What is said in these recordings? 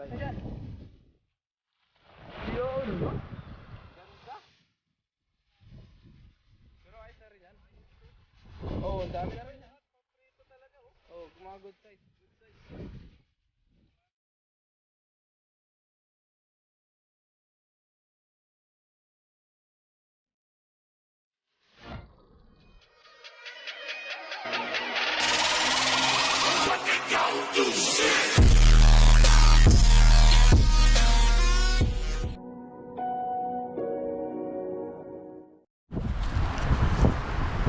Ayan. Yun. Ganda. Pero ayos na rin yan. Oo, ang dami na rin yan. Paprito talaga oh. Oo, mga good size. Good size.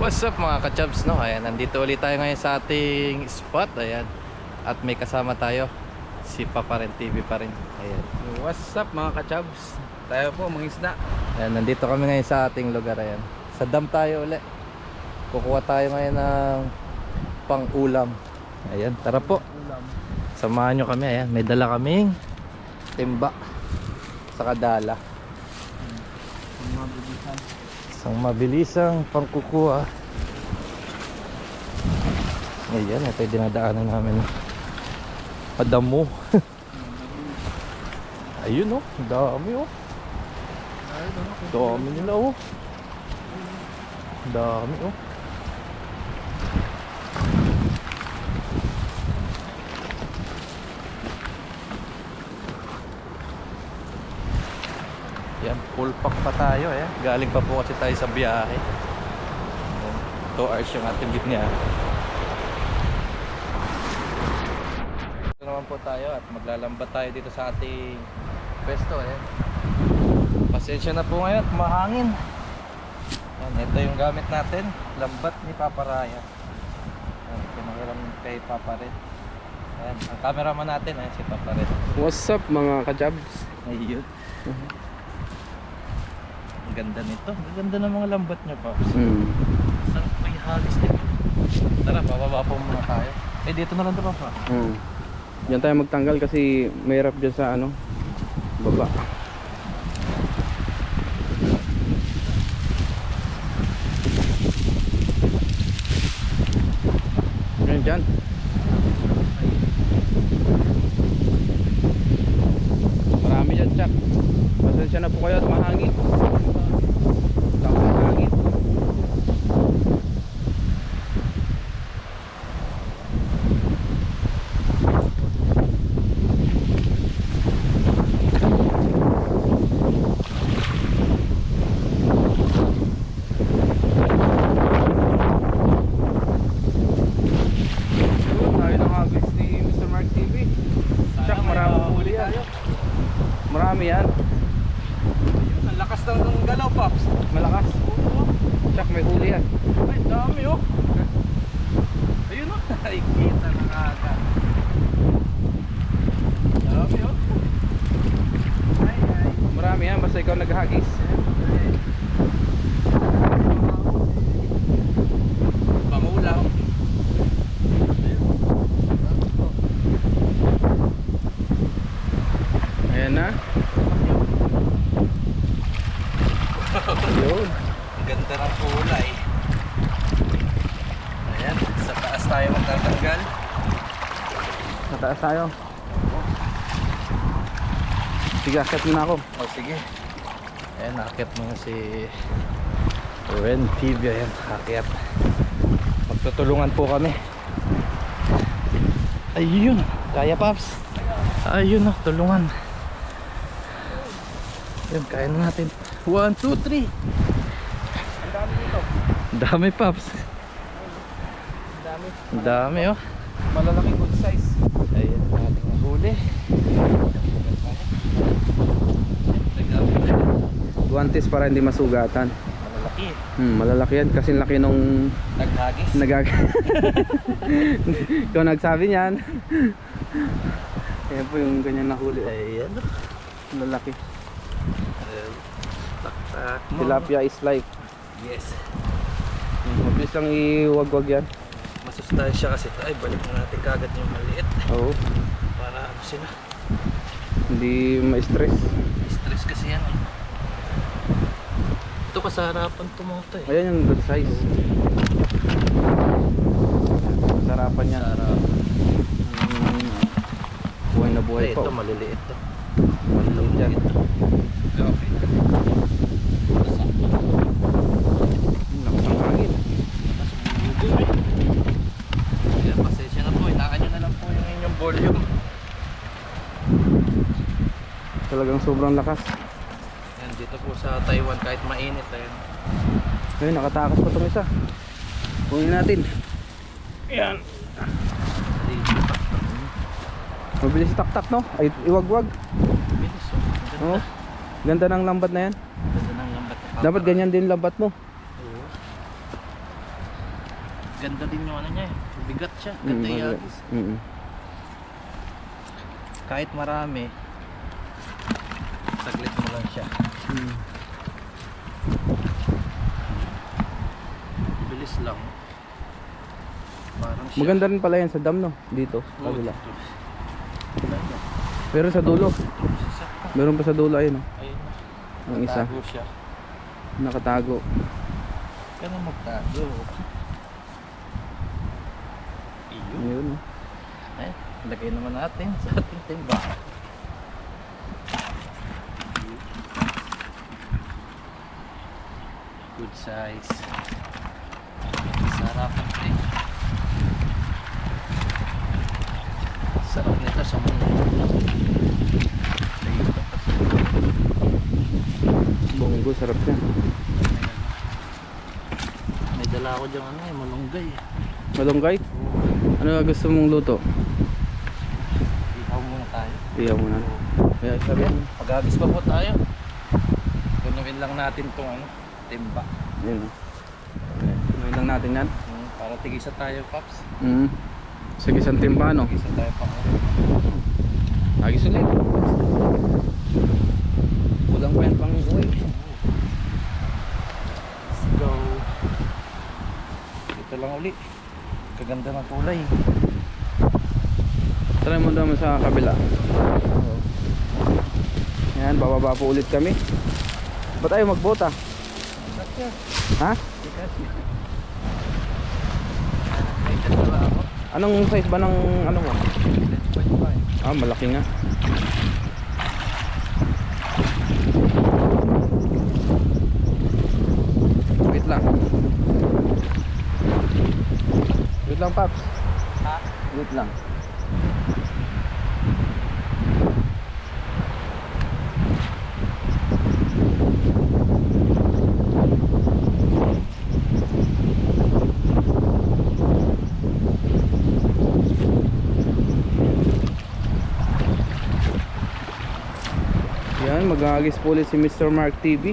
What's up mga ka-chubs, no? Ayan, nandito ulit tayo ngayon sa ating spot. Ayan. At may kasama tayo si Papa Ren TV pa rin. Ayan. What's up mga ka-chubs? Tayo po mga isda. Ayan, nandito kami ngayon sa ating lugar. Ayan. Sa dam tayo ulit. Kukuha tayo ngayon ng pang-ulam. Ayan, tara po. Samahan nyo kami. Ayan, may dala kaming timba sa kadala. Isang mabilisang pangkukuha. Ayan, ito yung dinadaanan namin. Padamo. Ayun oh, dami oh. Dami nila oh. Dami oh. Yan, full pack pa tayo eh. Galing pa po kasi tayo sa biyahe. 2 hours yung ating binyahe. Ito naman po tayo at maglalambat tayo dito sa ating pwesto eh. Pasensya na po ngayon at mahangin. Yan, ito yung gamit natin. Lambat ni Papa Raya. Yan, pinahiram kay Papa Red. Ayan, ang cameraman natin eh, si Papa Red. What's up mga ka-chubs? Ayun. Ang ganda nito. Ang ganda ng mga lambat niya pa. Sarap pa yung hagis nito. Tara, bababa po muna tayo. Eh, dito na lang ito pa. Diyan tayo magtanggal kasi mahirap dyan sa ano, baba. Yan dyan. Marami dyan, Chak. Pasensya na po kayo at mahangin. Mahangin. Tayo ng agis ni Mr. Mark TV. Chak, maraming huli yan. Marami yan. Ang lakas ng galaw, Pops. Malakas. Chak, may huli yan. Ay, dami oh. Ayun oh. Ay, kita na kaga. Dami oh. Ay, ay. Marami yan, basta ikaw naghahagis. Pangulam. Ayan na. Yun. Ang ganda ng kulay. Ayan, sa taas tayo magtatanggal. Mataas tayo. Sige, akit muna ako. O sige. Ayan, nakakit mo na si Ren TV. Ayan, nakakit. Magtutulungan po kami. Ayun, kaya Paps. Ayun na, tulungan. Ayun, kaya na natin. 1, 2, 3. Ang dami dito. Dami Paps. Ang dami. Ang dami oh. Malalaking good size. Ayun, ating huli. Guantes para hindi masugatan. Malalaki. Malalaki yan kasi laki nung Naghagis. Ikaw nagsabi niyan. Kaya po yung ganyan na huli. Ayan. Lalaki. Tak mo. Tilapia is life. Yes. Mabilis lang iwagwag yan. Masustansya kasi ito. Ay, balik na natin kagad yung maliit. Oo. Para ano sila. Hindi ma-stress. Stress kasi yan eh. Ito ka sa harapan tumoto eh. Ayan yung good size. Sarapan yan. Sa harapan. Buhay na buhay Ay, pa. ito maliliit to. Maliliit yan. Okay. Lakas ng hangin. Kaya pasensya na po, inakan nyo na lang po yung inyong volume. Talagang sobrang lakas. Yan, dito po sa Taiwan kahit mainit ayun. Ayun, nakatakas pa itong isa. Kunin natin. Ayan. Dito. Mabilis taktak, no? Ay, iwagwag. Bilis oh. Oo. Ganda ng lambat na yan. Ganda ng lambat na papa. Dapat ganyan din lambat mo. Oo. Ganda din yung ano niya eh. Bigat siya. Ganda yung agis. Kahit marami, saglit mo lang siya. Bilis lang. Parang siya. Maganda rin pala yan sa dam, no? Dito, Oo, kabila. dito. Pero sa dulo. Isa pa. Meron pa sa dulo, ayun, no? Ayun na. Ang isa. Tago siya. Nakatago. Kaya magtago. Iyo. Ayun, no? Ay, lagay naman natin sa ating timba. Good size. Sarap ang play. Sarap nito sa mundo. Bonggo, sarap yan. May dala ako dyan ano eh, malunggay. Malunggay? Ano gusto mong luto? Ihaw muna tayo. Iyaw mo na. Kaya sabi mo. Pag-agis pa po tayo. Punuin lang natin itong ano, timba. Ayun, no? Tuloy lang natin yan. Para tigisa tayo, Paps. Sige, isang timba, no? Tigisa tayo pa. Agis ulit. Kulang pa yan pang uwi. Let's go. Ito lang uli. Kaganda ng kulay. Try mo naman sa kabila. Yan, bababa po ulit kami. Ba't ayaw magbota? Ha? Anong size ba ng ano mo? Ah, malaki nga. Wait lang. Wait lang, Paps. Ha? Wait lang. Yan, mag-aagis po ulit si Mr. Mark TV.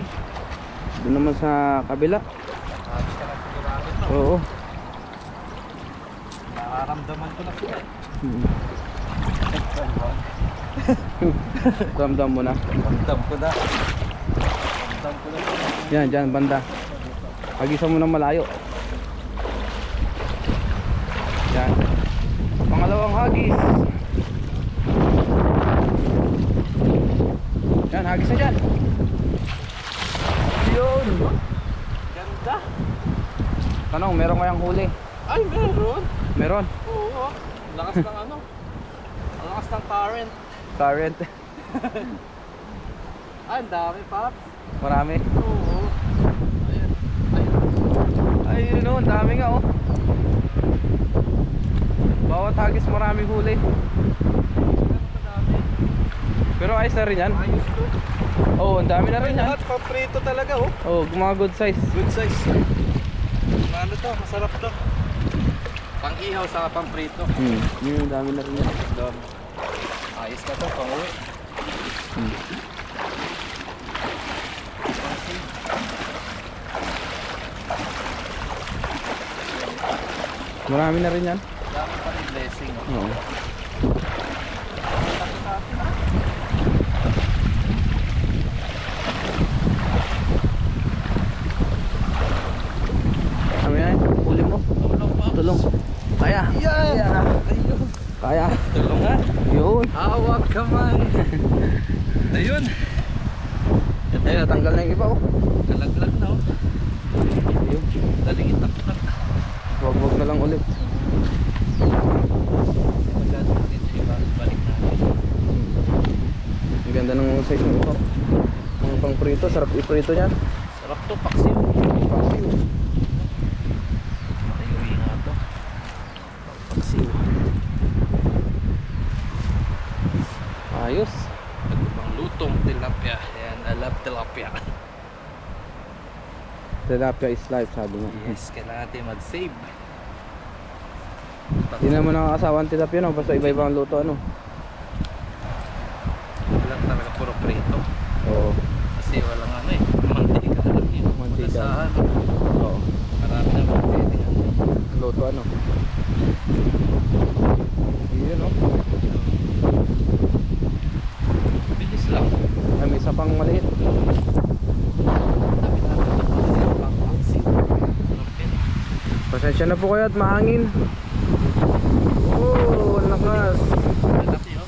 Doon naman sa kabila. Nakakabis ka lang sigurado ito. Oo. Nararamdaman ko na sila. Ramdam mo na. Ramdam ko na. Ramdam ko na. Yan, dyan, banda. Agisan mo ng malayo. Yan. Pangalawang hagis. Yan, hagis na dyan. Yun. Ganda. Tanong, meron kayang huli? Ay, meron. Meron. Oo. Lakas ng ano. Ang lakas ng current. Current. Ay, ang dami, Paps. Marami. Oo. Ayun. Ayun. Ay, yun o, ang dami nga oh. Bawat hagis marami huli. Madami. Pero ayos na rin yan. Ayos to. Oo, ang dami na rin yan. Lahat paprito talaga, oh. Oo, mga good size. Good size. Ano to? Masarap to. Pang-ihaw sa pang-prito. Yun, ang dami na rin yan. Doon. Ayos na to, pang-uwi. Marami na rin yan. Dami pa rin blessing. Oo. Ano yan? Huli mo? Tulong pa. Tulong. Kaya. Yeah. Ayun. Kaya. Tulong nga. Yun. Hawak kamay. Ayun. Ay, natanggal na yung iba oh. Kalaglag na, oh. Ayun. Daling itak-itak. Wag na lang ulit. Magkano dito yung balik natin. Ganda ng size ng ito. Mga pang prito, sarap iprito yan. Sarap to, paksiw. Paksiw. Matayuwi nga to. Paksiw. Ayos. Nagpang lutong tilapia. Ayan, I love tilapia. Tilapia is life, sabi nga. Yes, kailangan natin mag-save. Hindi naman nakakasawa ang tilapia, no? Basta iba-iba ang luto, ano? Lang talaga puro prito. Oo. Kasi walang ano eh, mantika na lang yun. Mantika. Sa ano, Oo. marami na mantika. Luto, ano? Yun, no? Bilis lang. Ay, may isa pang maliit. Dami natin ito kasi yung pang-paksiw. Pasensya na po kayo at mahangin. Oh, ang lakas. Malaki oh.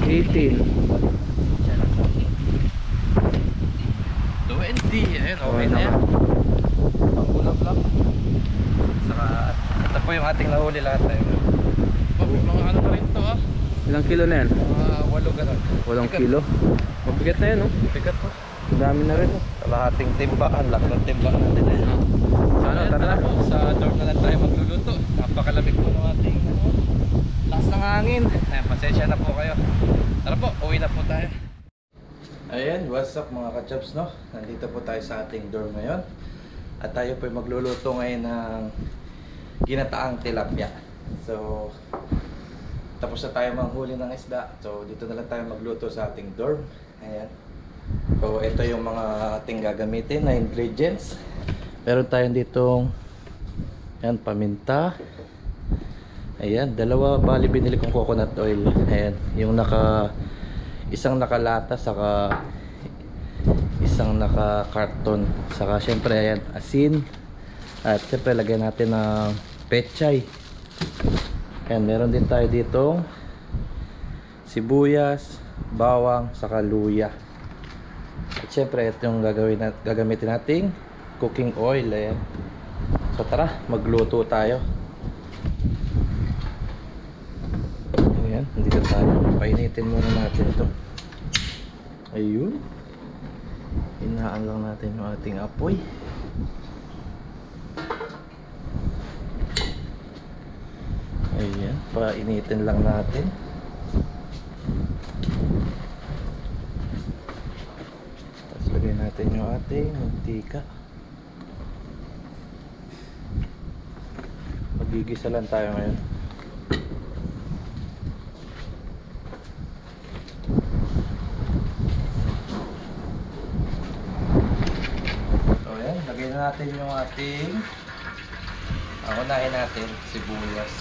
18. 20. Ayun, okay na na. yan. Pangulap lang. Saka, ito po yung ating nahuli lahat tayo. Mga ano pa rin to ah. Ilang kilo na yan? Mga 8 ganun. 8 kilo. Mabigat na yan, no? Bigat po. Ang dami na rin, no? Kalahating timbaan lang ng timbaan natin eh. Ano, tara na. Po, sa dorm na lang tayo magluluto. Napakalamig po ng ating lakas ng hangin. Ayan, pasensya na po kayo. Tara po, uwi na po tayo. Ayan, what's up mga kachaps, no? Nandito po tayo sa ating dorm ngayon. At tayo po magluluto ngayon ng ginataang tilapia. So, tapos na tayo manghuli ng isda. So, dito na lang tayo magluto sa ating dorm. Ayan. So, ito yung mga ating gagamitin na ingredients. Meron tayong ditong ayan, paminta. Ayan, dalawa bali binili kong coconut oil. Ayan, yung isang nakalata saka isang naka-carton. Saka syempre ayan, asin. At syempre lagyan natin ng pechay. Ayan, meron din tayo ditong sibuyas, bawang, saka luya. At syempre ito yung gagamitin nating cooking oil. Ayan. So tara, magluto tayo. Ayan, dito tayo. Painitin muna natin ito. Ayun. Hinaan lang natin yung ating apoy. Ayan, painitin lang natin. Tapos lagyan natin yung ating mantika. Magigisa lang tayo ngayon. So ayan, lagyan na natin yung ating unahin natin sibuyas.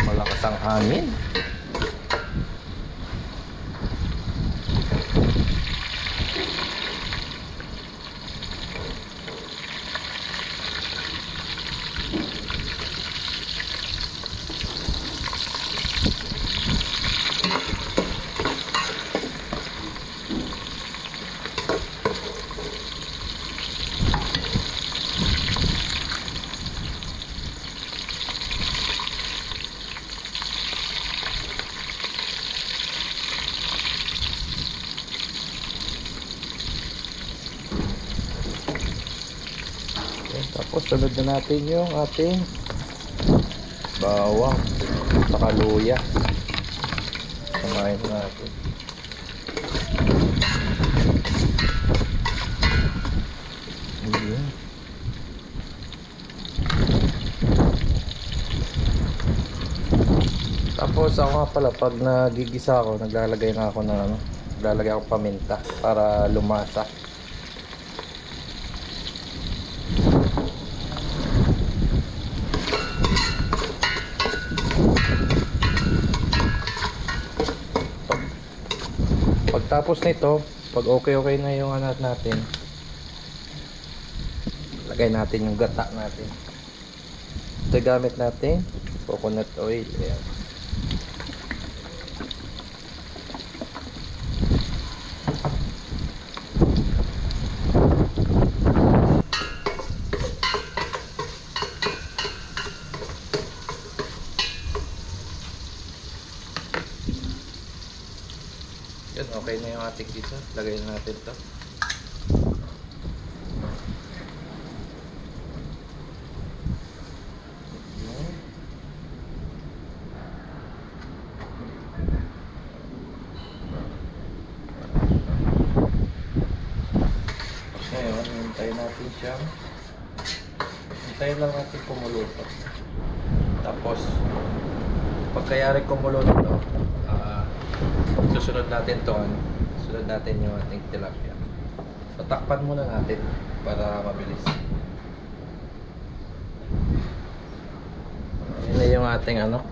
Malakas ang hangin. Tapos sunod na natin yung ating bawang saka luya. kumain natin. Ayan. Tapos ako nga pala, pag nagigisa ako, naglalagay na ako ng ano, naglalagay ako paminta para lumasa. Pagtapos nito, pag okay na yung ano natin, lagay natin yung gata natin. Ito gamit natin coconut oil. Ayan. Yun, okay na yung ating gisa. Lagay na natin to. Ngayon, hintayin natin siyang hintayin lang natin kumuluto. Tapos pagkayari kumulo nito, susunod natin to, sunod natin yung ating tilapia. Tatakpan muna natin para mabilis. Yan na yung ating ano,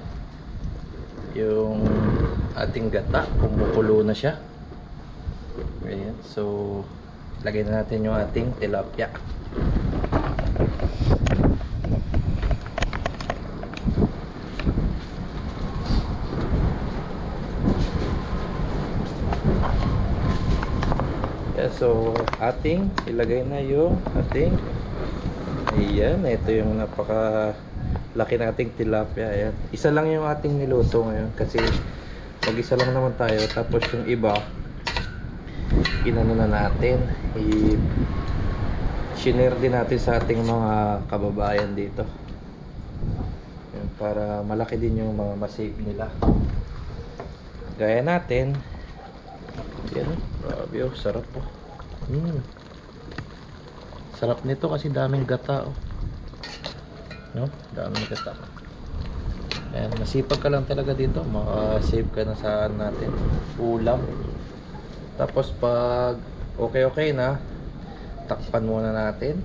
yung ating gata, kumukulo na siya. Ayan, so lagay na natin yung ating tilapia. So ating ilagay na yung ating, ayan, ito yung napaka laki nating tilapia. Ayan, isa lang yung ating niluto ngayon kasi mag-isa lang naman tayo. Tapos yung iba inano na natin, i-share din natin sa ating mga kababayan dito. Ayan, para malaki din yung mga masave nila. Gaya natin. Ayan, grabe oh, sarap po. Sarap nito kasi daming gata oh. No? Daming gata. Ayan, masipag ka lang talaga dito, maka-save ka na sa natin ulam. Tapos pag okay na, takpan muna natin.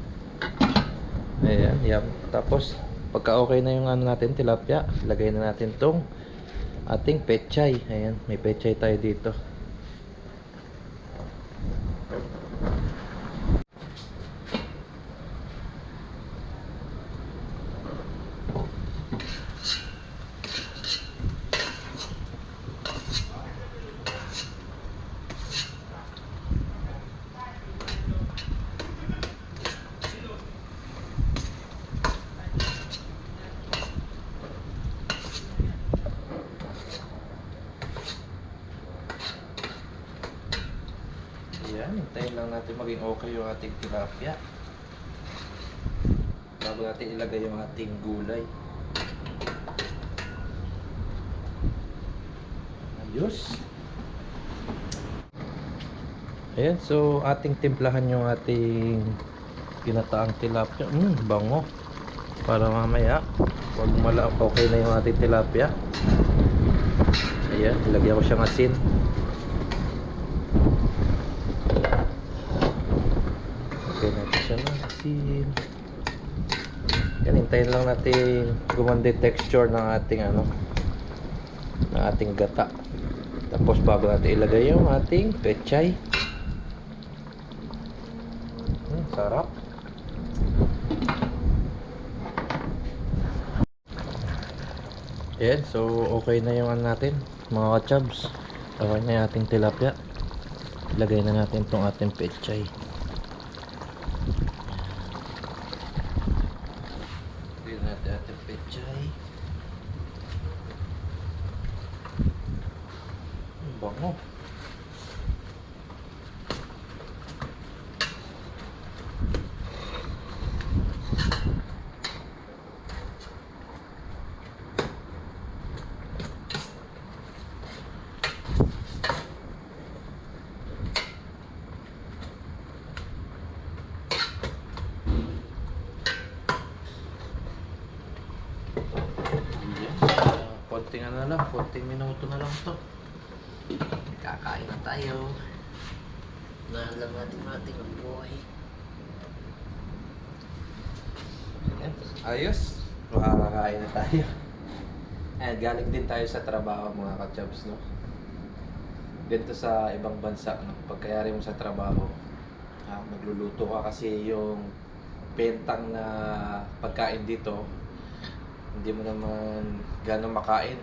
Ayan, yep. Tapos pagka okay na yung ano natin, tilapia, lagay na natin tong ating pechay. Ayan, may pechay tayo dito. Ayan, hintayin lang natin maging okay yung ating tilapia bago natin ilagay yung ating gulay. Ayos. Ayan, so ating timplahan yung ating ginataang tilapia. Bango. Para mamaya pag okay na yung ating tilapia, ayan, ilagyan ko siyang asin. Okay natin siya ng asin. Yan, hintayin lang natin gumanda texture ng ating ano, ng ating gata. Tapos bago natin ilagay yung ating pechay. Sarap. Ayan, so okay na yung ano natin, mga kachabs. Okay na yung ating tilapia. Ilagay na natin tong ating pechay. Ilagay natin ating pechay. Bango. konting ano lang, konting minuto na lang to. Kakain na tayo. Nahalam natin natin ang buhay. Ayan, ayos. Makakakain na tayo. Ayan, galing din tayo sa trabaho mga ka-chubs, no? Dito sa ibang bansa, no? Pagkayari mo sa trabaho, magluluto ka kasi yung bentang na pagkain dito, hindi mo naman gano'ng makain.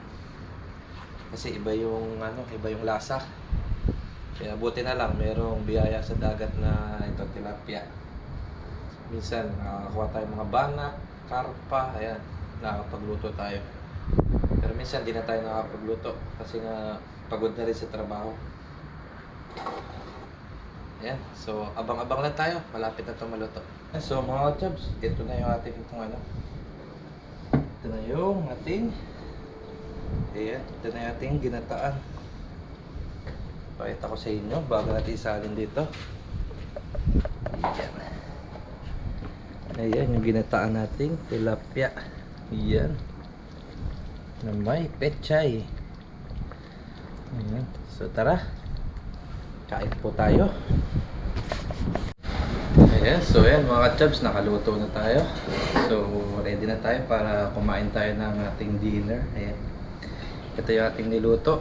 Kasi iba yung iba yung lasa. Kaya buti na lang merong biyaya sa dagat na ito, tilapia. Minsan nakakakuha tayo mga banak, karpa, ayan, nakakapagluto tayo. Pero minsan di na tayo nakakapagluto kasi nga pagod na rin sa trabaho. Ayan, so abang-abang lang tayo, malapit na ito maluto. So mga chubs, ito na yung ating ito na yung ating ayan, ito na yung ating ginataan. Pakita ko sa inyo bago natin isalin dito. Ayan. Ayan yung ginataan nating tilapia. Ayan. Na may pechay. Ayan. So tara. Kain po tayo. Ayan. So ayan mga ka-chubs, nakaluto na tayo. So ready na tayo para kumain tayo ng ating dinner. Ayan. Ito yung ating niluto.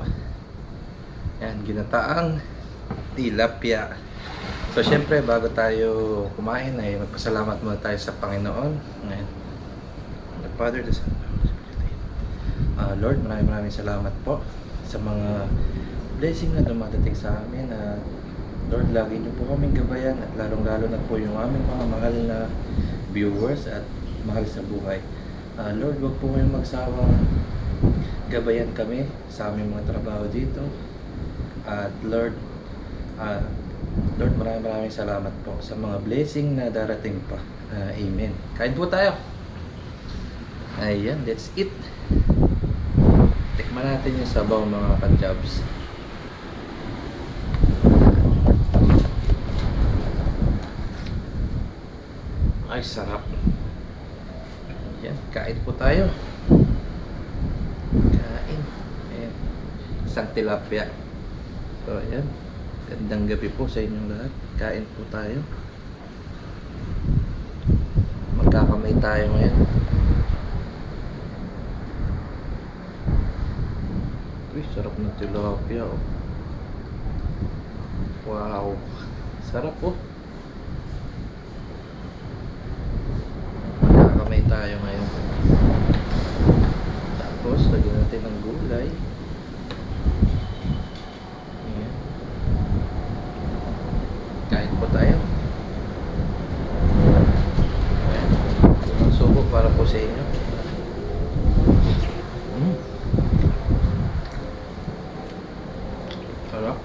Ayan, ginataang tilapia. So syempre bago tayo kumain ay magpasalamat muna tayo sa Panginoon. Ayan. The Father, the Son, Lord, maraming salamat po sa mga blessing na dumadating sa amin. Lord, lagi niyo po kaming gabayan at lalong-lalo na po yung aming mga mahal na viewers at mahal sa buhay. Lord, wag po kayong magsawang gabayan kami sa aming mga trabaho dito. At Lord, maraming salamat po sa mga blessing na darating pa. Amen. Kain po tayo. Ayan, that's it. Tikman natin yung sabaw mga ka-chubs. Ay, sarap. Ayan, kain po tayo. Kain. Ayan. Isang tilapia. So, ayan. Gandang gabi po sa inyong lahat. Kain po tayo. Magkakamay tayo ngayon. Uy, sarap ng tilapia, oh. Wow. Sarap, oh. Magkakamay tayo ngayon. Tapos, lagyan natin ng gulay. Kain po tayo. Ayan. Ang subo para po sa inyo. Sarap.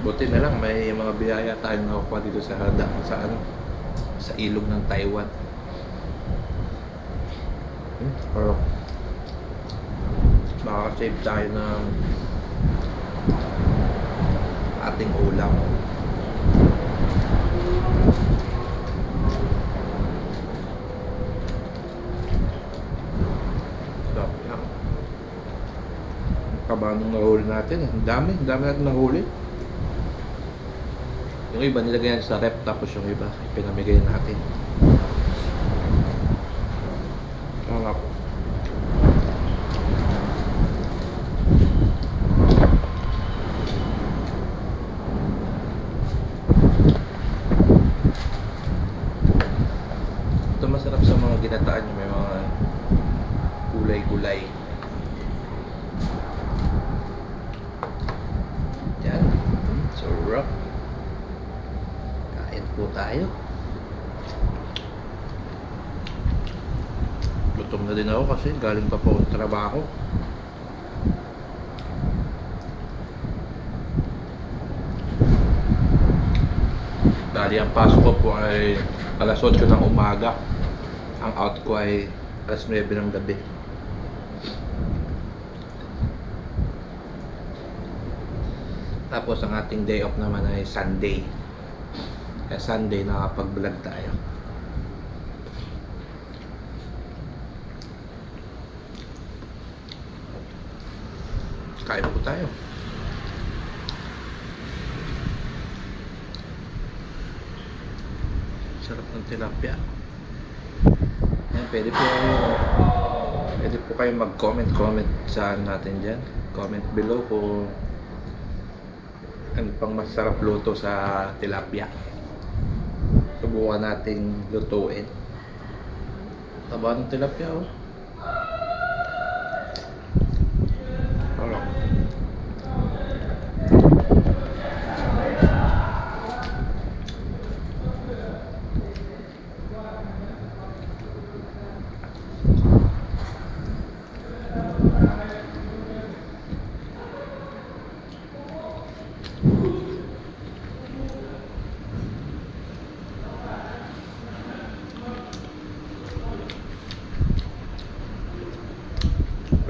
Buti na lang may mga biyaya tayong nakukuha dito sa sa ilog ng Taiwan. Pero makaka-save tayo ng ating ulam. So, yan. Kabanong nahuli natin. Ang dami natin nahuli. Yung iba nilagay yan sa rep, tapos yung iba pinamigay natin. Sarap. Ito masarap sa mga ginataan yung may mga gulay-gulay. Yan. Sarap. Kain po tayo. Gutom na din ako kasi galing pa po sa trabaho. Dali ang pasok ko po ay alas 8 ng umaga. Ang out ko ay alas 9 ng gabi. Tapos ang ating day off naman ay Sunday. Kaya Sunday nakapag-vlog tayo. Kain po tayo. Sarap ng tilapia. Ayan, pwede po kayo mag-comment sa natin dyan. Comment below kung ano pang masarap luto sa tilapia. Subukan nating lutuin. Taba ng tilapia, oh. Sarap.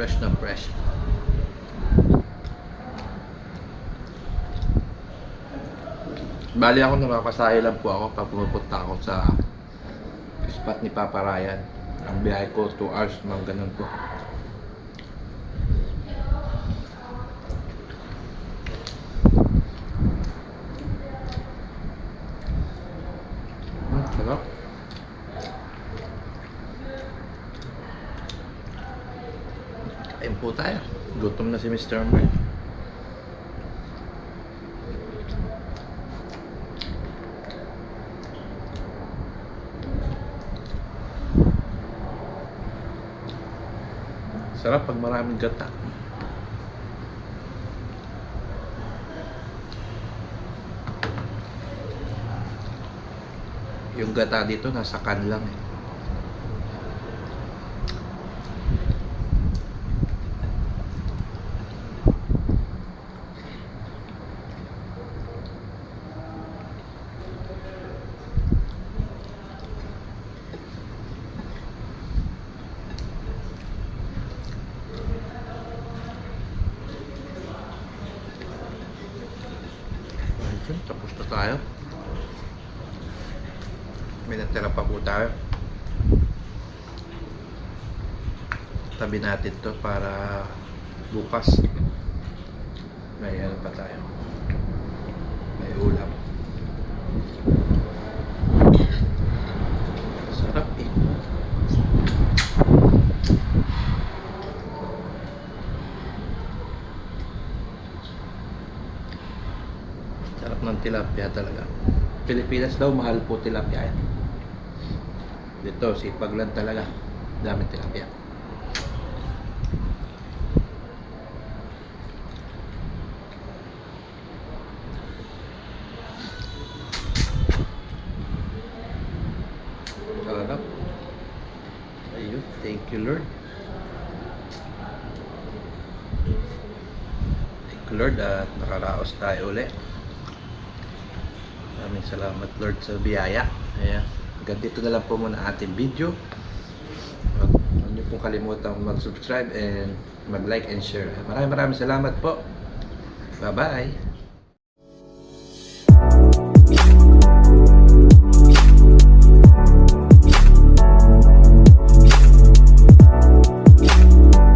Fresh na fresh. Bali ako nakakasahe lang po ako pag pumupunta ako sa spot ni Papa Ryan. Ang biyahe ko 2 hours, mga ganun po. Sarap. Kain po tayo. Gutom na si Mr. Mark. Sarap pag maraming gata. Yung gata dito nasa kan lang eh. Tapos na tayo. May natira pa po tayo. Tabi natin to para bukas. May ano pa tayo. May ulam. Sarap eh. Sarap ng tilapia talaga. Pilipinas daw, mahal po tilapia yan. Dito, sipag lang talaga. Dami tilapia. Sarap. Ayun, thank you Lord. Thank you Lord at nakaraos tayo ulit. Maraming salamat Lord sa biyaya. Ayan. Hanggang dito na lang po muna ating video. Huwag niyo pong kalimutang mag-subscribe and mag-like and share. Maraming salamat po. Bye-bye.